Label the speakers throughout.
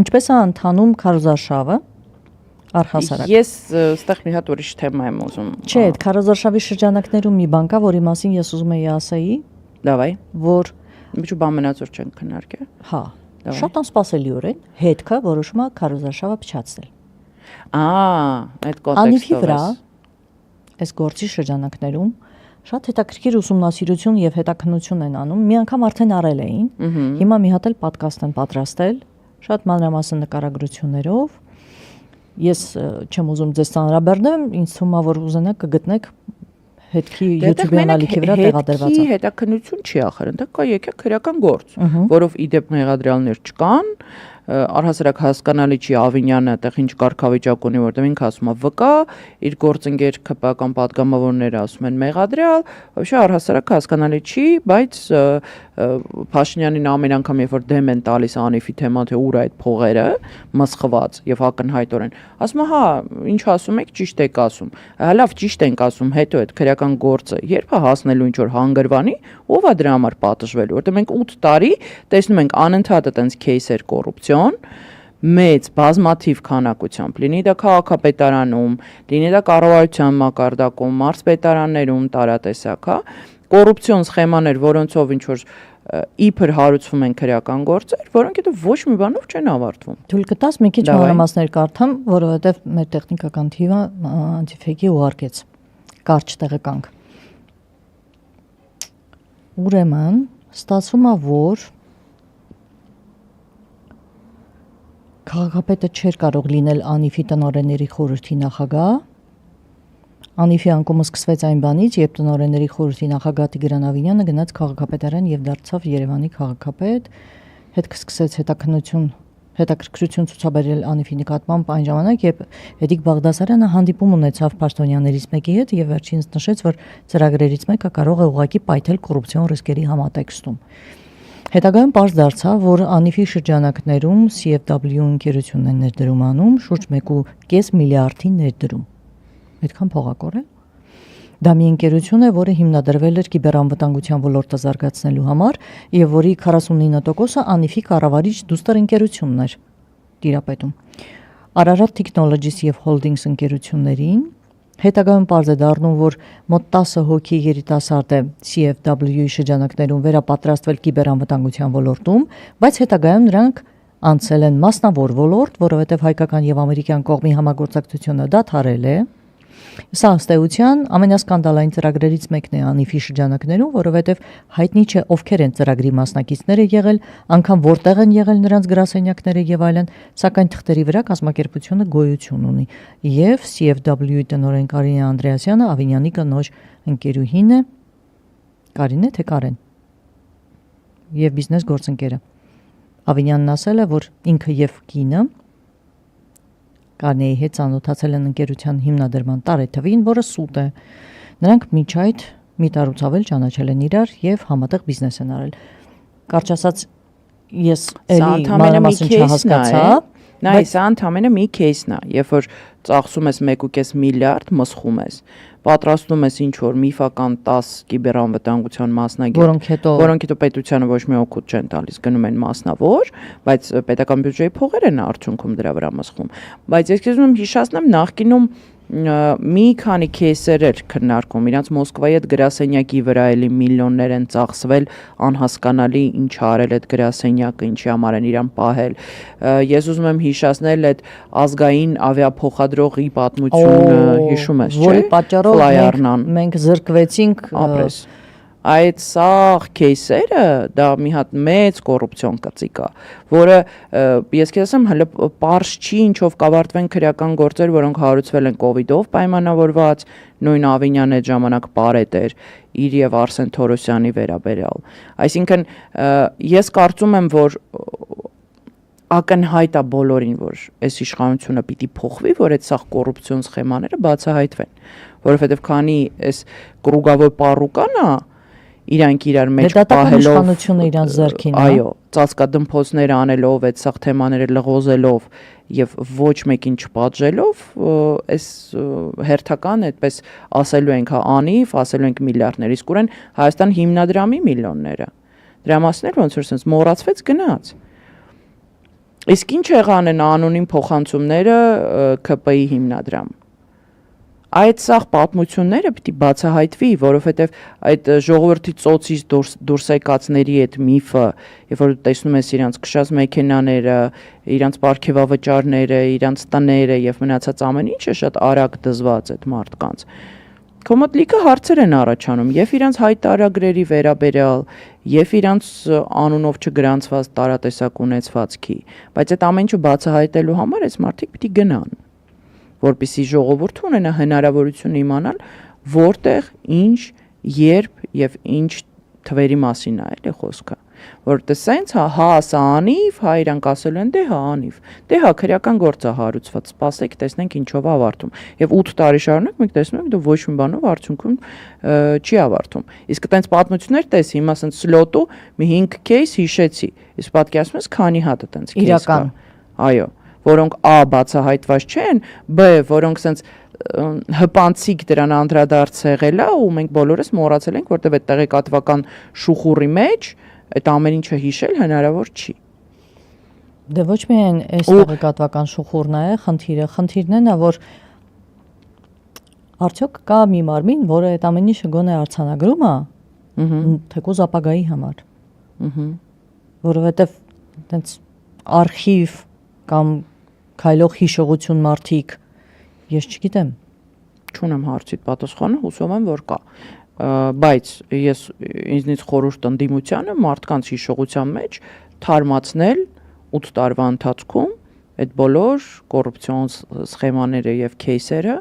Speaker 1: Ինչպես է ընթանում քարոզարշավը առհասարակ։
Speaker 2: Ես ստեղ մի հատ ուրիշ թեմա եմ ուզում։
Speaker 1: Չէ, այդ քարոզարշավի շրջանակներում մի բան կա, որի մասին ես ուզում եի ասեի,
Speaker 2: Դավայ։
Speaker 1: որ
Speaker 2: Միջու բամենացոր չենք քննարկել։
Speaker 1: հա, շատ անսպասելիորեն հետքը որոշում է քարոզարշավը փչացնել։
Speaker 2: Այդ
Speaker 1: Անիվի
Speaker 2: կոնտեքստով
Speaker 1: վրա այս գործի շրջանակներում շատ հետաքրքիր ուսումնասիրություն եւ հետաքննություն են անում։ Մի անգամ արդեն արել էին։ Հիմա մի հատ էլ պատկաստ են պատրաստել, շատ մանրամասն նկարագրություններով։ Ես չեմ ուզում ձեզ ծանրաբեռնեմ, ինձ թվում է, որ ուզենաք կգտնեք հետքի YouTube-յան ալիքի վրա տեղադրված է։
Speaker 2: Հետաքննություն չի ախր, այնտեղ կա եկեք քրեական գործ, որով իդեպ մեղադրյալներ չկան, առհասարակ հասկանալի չի Ավինյանը այդտեղ ինչ կարգավիճակ ունի, որտեղ ինքը ասում է վկա, իր գործընկեր ԿՊ-ական պատգամավորները ասում են մեղադրյալ, вообще առհասարակ հասկանալի չի, բայց Փաշինյանին ամեն անգամ երբ որ դեմ են տալիս Անիֆի թեման, թե ուր այդ փողերը մսխված եւ ակնհայտորեն, ասում է հա, ինչ ասում եք, ճիշտ եք ասում, լավ ճիշտ ենք ասում, հետո այդ քրեական գործը երբ է հասնելու ինչ որ հանգրվանի, ով է դրա համար պատժվելու, որտեղ մենք 8 տարի տեսնում ենք անընդհատ այդպես քեյսեր կոռուպցիոն մեծ բազմաթիվ քանակությամբ, լինի դա քաղաքապետարանում, լինի դա կառավարության մակարդակում, մարզպետարաններում տարատեսակ, հա, կոռուպցիոն սխեմաներ, որոնցով ինչ որ իբր հարուցվում են քրեական գործեր, որոնք հետո ոչ մի բանով չեն ավարտվում։
Speaker 1: Թույլ կտաս մի քիչ մանրամասներ կարդամ, որովհետև մեր տեխնիկական թիմը անտիֆեյքի ուղարկեց կարճ տեղեկանք։ Ուրեմն ստացվում է, որ քաղաքապետը չէր կարող լինել Անիֆի տնօրենների խորհրդի նախագահ։ Անիֆի անկումը սկսվեց այն բանից, երբ տնօրենների խորհրդի նախագահ Տիգրան Ավինյանը գնաց քաղաքապետարան եւ դարձավ Երևանի քաղաքապետ, հետք սկսեց հետաքրքրություն ցուցաբերել Անիֆի նկատմամբ այն ժամանակ, երբ Էդիկ Բաղդասարյանը հանդիպում ունեցավ պաշտոնյաներից մեկի հետ եւ վերջինս նշեց, որ ծրագրերից մեկը կարող է ուղղակի պայթել կոռուպցիոն ռիսկերի համատեքստում։ Հետագայում պարզ դարձավ, որ Անիֆի շրջանակներում CFW ընկերությունն է ներդրում անում շուրջ 1.5 միլիարդի ներդրում։ Այդքան փողակոր է։ Դա մի ընկերություն է, որը հիմնադրվել էր կիբերանվտանգության ոլորտը զարգացնելու համար եւ որի 49%-ը Անիֆի կառավարիչ դուստր ընկերությունն էր տիրապետում։ Ararat Technologies եւ Holdings ընկերություններին հետագայում պարզ է դառնում, որ մոտ 10 հոգի երիտասարդ է CFW-ի շրջանակներում վերապատրաստվել կիբերանվտանգության ոլորտում, բայց հետագայում նրանք անցել են մասնավոր ոլորտ, որովհետև հայկական եւ ամերիկյան կողմի համագործակցությունը դադարել է։ Սա ըստ էության ամենասկանդալային ծրագրերից մեկն է Անիֆի շրջանակներում, որովհետև հայտնի չէ ովքեր են ծրագրի մասնակիցները եղել, անգամ որտեղ են եղել նրանց գրասենյակները եւ այլն, սակայն թղթերի վրա կազմակերպությունը գոյություն ունի։ Եվ CFW-ի տնօրեն Կարինե Անդրեասյանը Ավինյանի կնոջ ընկերուհին է, Կարինե թե Կարեն, եւ բիզնես գործընկերը։ Ավինյանն ասել է, որ ինքը եւ կինը Կարնեի հետ ծանոթացել են ընկերության հիմնադրման տարեթվին, որը սուտ է։ Նրանք միջ այդ մի տարուց ավել ճանաչել են իրար եւ համատեղ բիզնես են արել։ Կարճ ասած, ես էլի մանրամասն չհասկացա։
Speaker 2: Նայ, սա ընդամենը մի քեյսն է, երբ որ ծախսում ես 1.5 միլիարդ, մսխում ես, պատրաստում ես ինչ որ միֆական 10 կիբերանվտանգության մասնագետ, որոնք հետո պետությանը ոչ մի օգուտ չեն տալիս, գնում են մասնավոր, բայց պետական բյուջեի փողեր են արդյունքում դրա վրա մսխում։ Բայց ես քեզ ուզում հիշեցնեմ նախկինում մի քանի քեյսեր էր քննարկում, իրանց Մոսկվայի այդ գրասենյակի վրա էլի միլիոններ են ծախսվել, անհասկանալի ինչ արել այդ գրասենյակը, ինչի համար են իրան պահել։ Ես ուզում եմ հիշեցնել այդ ազգային ավիափոխադրողի պատմությունը, հիշում ես, չէ՞։
Speaker 1: Որի պատճառով մենք զրկվեցինք
Speaker 2: ապրես։ Այդ սաղ քեյսերը դա մի հատ մեծ կոռուպցիոն կծիկ է, որը ես քեզ ասեմ հələ պարզ չի ինչով կավարտվեն քրեական գործեր, որոնք հարուցվել են կոവിഡ്ով պայմանավորված, նույն Ավինյանը այդ ժամանակ բարետ էր իր եւ Արսեն Թորոսյանի վերաբերյալ։ Այսինքն ես կարծում եմ, որ ակնհայտ է բոլորին, որ այս իշխանությունը պիտի փոխվի, որ այդ սաղ կոռուպցիոն սխեմաները բացահայտվեն, որովհետեւ քանի այս կրուգավոր պառուկան է իրանք իրար մեջ
Speaker 1: պահելով իշխանությունը իրանց ձեռքին,
Speaker 2: այո, ծածկադմփոցներ անելով, այդ սաղ թեմաները լղոզելով եւ ոչ մեկին չպատժելով, այս հերթական այդպես ասելու ենք, հա, Անիվ, ասելու ենք միլիարդներ, իսկ ուրեն Հայաստան հիմնադրամի միլիոնները։ Դրա մասին էլ ոնց որ sense մոռացվեց գնաց։ Իսկ ինչ եղան են անունին փոխանցումները ԿՊ-ի հիմնադրամ։ Այդ սաղ պատմությունները պիտի բացահայտվի, որովհետև այդ ժողովրդի ծոցից դուրս եկածների այդ միֆը, երբ որ տեսնում ես իրանց քշած մեքենաները, իրանց պարգևավճարները, իրանց տները եւ մնացած ամեն ինչը շատ արագ դզված այդ մարդկանց։ Քո մոտ լիքը հարցեր են առաջանում եւ իրանց հայտարարագրերի վերաբերյալ եւ իրանց անունով չգրանցված տարատեսակ ունեցվածքի, բայց այդ ամեն ինչը բացահայտելու համար այս մարդիկ պիտի գնան, որպեսզի ժողովուրդը ունենա հնարավորություն իմանալ որտեղ, ինչ, երբ եւ ինչ թվերի մասին է էլի խոսքը, որտեղ սենց հա սա անիվ, հա իրանք ասել են դե հա անիվ, դե հա քրեական գործ է հարուցված, սպասեք տեսնենք ինչով է ավարտում, եւ 8 տարի շարունակ մենք տեսնում ենք դու ոչ մի բանով արդյունքում չի ավարտում, իսկ այտենց պատմություններ տես հիմա սենց սլոտու մի 5 кейս հիշեցի, իսկ պատկերացնում ես քանի հատ այտենց кейս
Speaker 1: իրական,
Speaker 2: այո, որոնք A բացահայտված չեն, B որոնք սենց հպանցիկ դրան անդրադարձ եղել է ու մենք բոլորս մոռացել ենք, որտեղ այդ տեղեկատվական շուխուրի մեջ այդ ամեն ինչը հիշել հնարավոր չի։
Speaker 1: Դե ոչ միայն այս տեղեկատվական շուխուրն է խնդիրն է նա, որ արդյոք կա մի մարմին, որը այդ ամեն ինչը գոնե արձանագրում է, թեկուզ ապագայի համար։ Որովհետև այտենց արխիվ կամ քայլող հիշողություն մարդիկ, ես չգիտեմ։
Speaker 2: Չունեմ հարցիդ պատասխանը, հուսով եմ, որ կա։ Բայց ես ինձնից խորհուրդ ընդդիմությանը մարդկանց հիշողության մեջ թարմացնել 8 տարվա ընթացքում այդ բոլոր կոռուպցիոն սխեմաները եւ քեյսերը,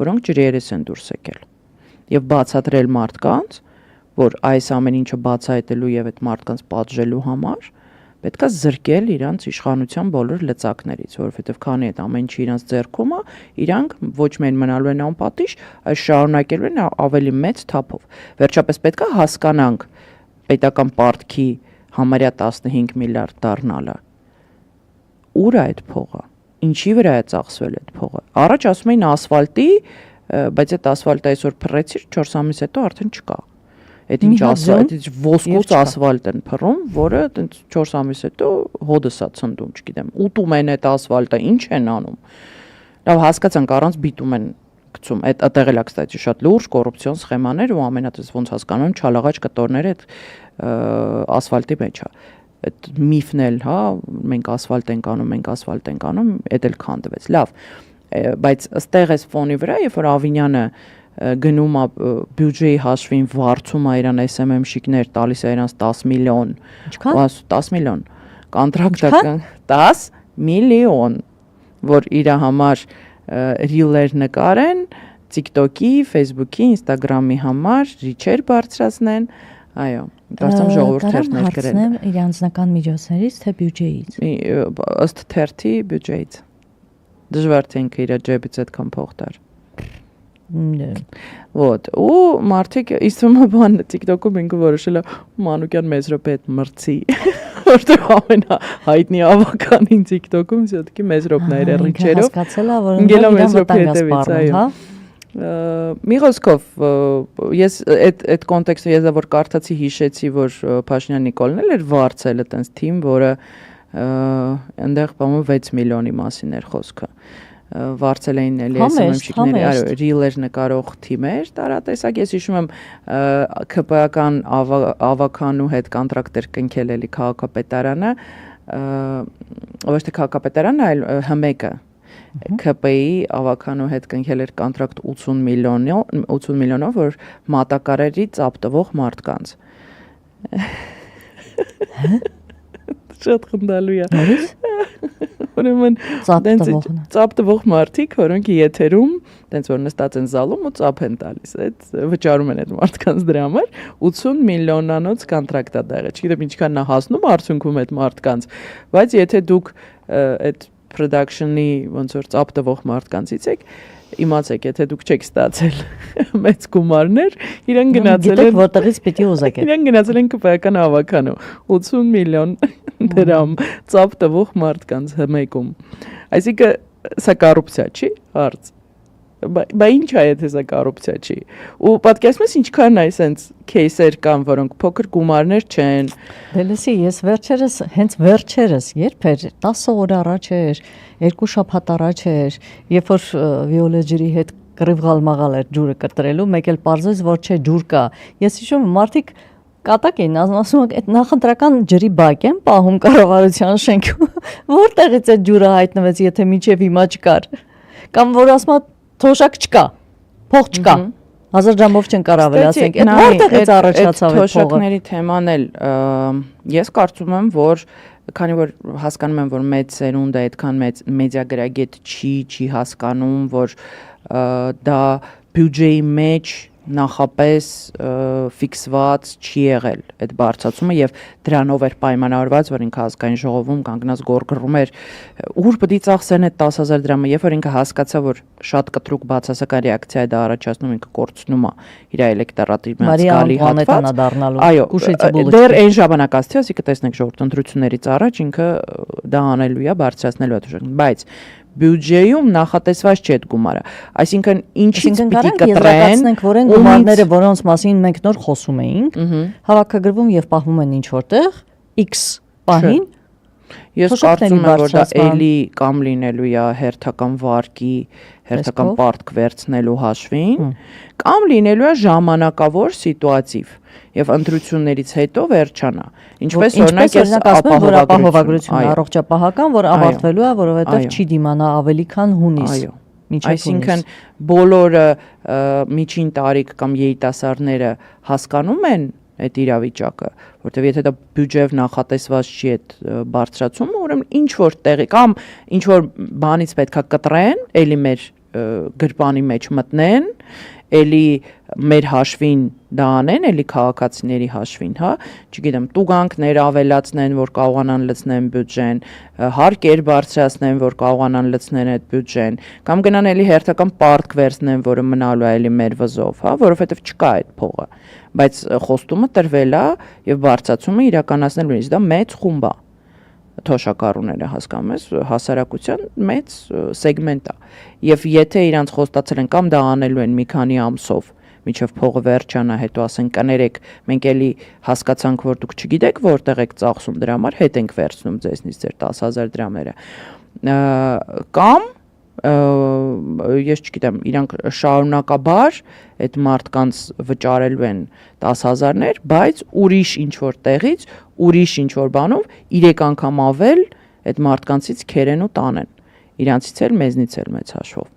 Speaker 2: որոնք ջրերես են դուրս եկել։ Եվ բացատրել մարդկանց, որ այս ամեն ինչը բացահայտելու եւ այդ մարդկանց պատժելու համար պետք է զրկել իրանց իշխանության բոլոր լծակներից, որովհետև քանի այդ ամեն ինչը իրանց ձեռքում է, իրանք ոչ միայն մնալու են անպատիժ, այլ շարունակելու են ավելի մեծ թափով։ Վերջապես պետք է հասկանանք պետական պարտքի համարյա 15 միլիարդ դառնալը։ Ուր է այդ փողը։ Ինչի վրա է ծախսվել այդ փողը։ Առաջ ասում էին ասֆալտի, բայց այդ ասֆալտը այսօր փռեցիր 4 ամիս հետո արդեն չկա։ Այդ ինչ ասфальտ, ոսկուց ասֆալտ են փռում, որը այտենց 4 ամիս հետո հոդս է ցնդում, չգիտեմ, ուտում են այդ ասֆալտը, ինչ են անում։ Լավ հասկացանք, առանց բիտում են գցում։ Այդ այդտեղ էլ է, կստати, շատ լուրջ կոռուպցիոն սխեմաներ ու ամենատես ոնց հասկանում չալաղաճ կտորները այդ ասֆալտի մեջ է։ Այդ միֆն էլ, հա, մենք ասֆալտ ենք անում, այդ էլ քանդվեց։ Լավ, բայց ըստեղ էս ֆոնի վրա, երբ որ Ավինյանը գնում է բյուջեի հաշվին վարձում է իրան SMM-շիկներ, տալիս է իրանց 10 միլիոն, 10 միլիոն, կոնտրակտական 10 միլիոն, որ իր համար ռիլեր նկարեն, TikTok-ի, Facebook-ի, Instagram-ի համար ռիչեր բարձրացնեն, այո, դարձամ ժողովուրդներն էլ գրել։
Speaker 1: Հարցնեմ իր անձնական միջոցներից, թե բյուջեից։
Speaker 2: Ըստ թերթի բյուջեից։ Դժվար թե ինքը իր ջեբից այդքան փող տար։ Вот, ու մարդիկ իստում է բան TikTok-ում ինքը որոշել է Մանուկյան մեծ րոպե այդ մրցի, որտեղ ամենահայտնի ավականին TikTok-ում всё-таки մեծ րոպներ է ռիչերով։
Speaker 1: Հասկացել է, որ իրան վտանգ է, հա։
Speaker 2: Մի խոսքով ես այդ կոնտեքստը ես որ կարդացի հիշեցի, որ Փաշինյան Նիկոլն էլ էր վարձել այտենց թիմ, որը այնտեղ բամը 6 միլիոնի մասին էր խոսքը։ Վարձել էին էլի SMM-շիկների, այո, ռիլեր նկարող թիմեր, տարատեսակ, ես հիշում եմ ԿՊ-ական ավականու հետ կոնտրակտ էր կնքել էլի քաղաքապետարանը, ոչ թե քաղաքապետարանը, այլ ՀՄԿ-ը, ԿՊ-ի ավականու հետ կնքել էր կոնտրակտ 80 միլիոնով, որ մատակարարի ծապտվող մարդկանց։ Շատ խնդալու է։ Ուրեմն ծապտվող մարդիկ, որոնք եթերում, տենց որ նստած են զալում ու ծապ են տալիս, այդ վճարում են այդ մարդկանց դրա համար 80 միլիոնանոց կոնտրակտ է դեղը։ Չգիտեմ ինչքանն է հասնում արդյունքում այդ մարդկանց, բայց եթե դուք այդ production-ի ոնց որ ծապտվող մարդկանցից եք, իմացեք, եթե դուք չեք ստացել մեծ գումարներ, իրեն գնացել են
Speaker 1: որտեղից պիտի ուզեք։
Speaker 2: Իրեն գնացել են ԿՊ-ական ավականու 80 միլիոն դրամ ծապտվող մարդկանց հմեկում։ Այսինքն սա կոռուպցիա չի, հարց։ բա ինչ է եթե սա կոռուպցիա չի։ Ու պատկերացնում ես ինչքան է sense кейսեր կան, որոնք փոքր գումարներ չեն։
Speaker 1: Դե լսի, ես հենց վերջերս, երբ էր 10 օր առաջ էր, 2 շաբաթ առաջ էր, երբ որ Վիոլե ջրի հետ կռիվղալ-մաղալ էր ջուրը կտրելու, մեկ էլ պարզեց, որ չէ ջուր կա։ Ես հիշում եմ, մարդիկ կատակ էին ասում, այդ նախընտրական ջրի բակ են պահում կառավարության շենքում։ Որտեղից է ջուրը հայտնվեց, եթե մինչև հիմա չկար։ Կամ որ ասում թոշակ չկա, փող չկա։ 1000 դրամով չեն կարող ասենք, այդ որտեղից առաջացավ այդ փողը։
Speaker 2: Թոշակների թեման էլ ես կարծում եմ, որ քանի որ հասկանում եմ, որ մեծ սերունդը այդքան մեծ մեդիագրագետ չի հասկանում, որ դա բյուջեի մեջ նախապես ֆիքսված չի եղել այդ բարձրացումը եւ դրանով էր պայմանավորված, որ ինքը ազգային ժողովում կանգնած գորգռում էր ուր պետք է ծախսեն այդ 10000 դրամը, երբ որ ինքը հասկացավ, որ շատ կտրուկ բացասական ռեակցիա է դա առաջացնում, ինքը կորցնում է իր էլեկտորատի մածկալի հատված։ Այո, դեռ այն ժամանակ ասացի, ասիկա տեսնեք ժողովուրդ ընտրություններից առաջ ինքը դա անելու է, բարձրացնելու է թոշակը, բայց բյուջեում նախատեսված չէ այդ գումարը։ Այսինքն ինչից պիտի կտրեն,
Speaker 1: որ այն գումարները, որոնց մասին մենք նոր խոսում էինք, հավաքագրվում եւ պահվում են ինչ որտեղ X պահին։
Speaker 2: Ես կարծում եմ, որ դա էլի կամ լինելու է հերթական վարկի, հերթական պարտք վերցնելու հաշվին, կամ լինելու է ժամանակավոր սիտուատիվ եւ ընտրություններից հետո վերջանա։ Ինչպես օրինակ ես
Speaker 1: ապահովագրությունը առողջապահական, որ ավարտվելու է, որովհետեւ չի դիմանա ավելի քան հունիս։
Speaker 2: Այո։ Այսինքն բոլորը միջին տարիք կամ երիտասարդները հասկանում են այդ իրավիճակը, որտեղ եթե դա բյուջեով նախատեսված չի այդ բարձրացումը, ուրեմն ինչ որ տեղի կամ ինչ որ բանից պետքա կտրեն, էլի մեր գրպանի մեջ մտնեն, էլի մեր հաշվին դա անեն, էլի քաղաքացիների հաշվին, հա, չգիտեմ, տուգանքներ ավելացնեն, որ կարողանան լցնեն բյուջեն, հարկեր բարձրացնեն, որ կարողանան լցնեն այդ բյուջեն, կամ գնան էլի հերթական պարտք վերցնեն, որը մնալու է էլի մեր վզով, հա, որովհետև չկա այդ փողը, բայց խոստումը տրվել է եւ բարձրացումը իրականացնելու է, դա մեծ խումբ է։ Թոշակառուները հասկանում ես հասարակության մեծ սեգմենտ է եւ եթե իրանց խոստացել են կամ դա անելու են մի քանի ամսով միջև փողը վերջանա հետո ասեն կներեք մենք էլի հասկացանք որ դուք չգիտեք որտեղ եք ծախսում դրա համար հետ ենք վերցնում ձեզնից ձեր 10000 դրամները կամ ես չգիտեմ իրանք շարունակաբար այդ մարդկանց վճարելու են 10000-ներ, բայց ուրիշ ինչ որ տեղից, ուրիշ ինչ որ բանով 3 անգամ ավել այդ մարդկանցից քերեն ու տանեն։ Իրանցից էլ մեզնից էլ մեծ հաշվով։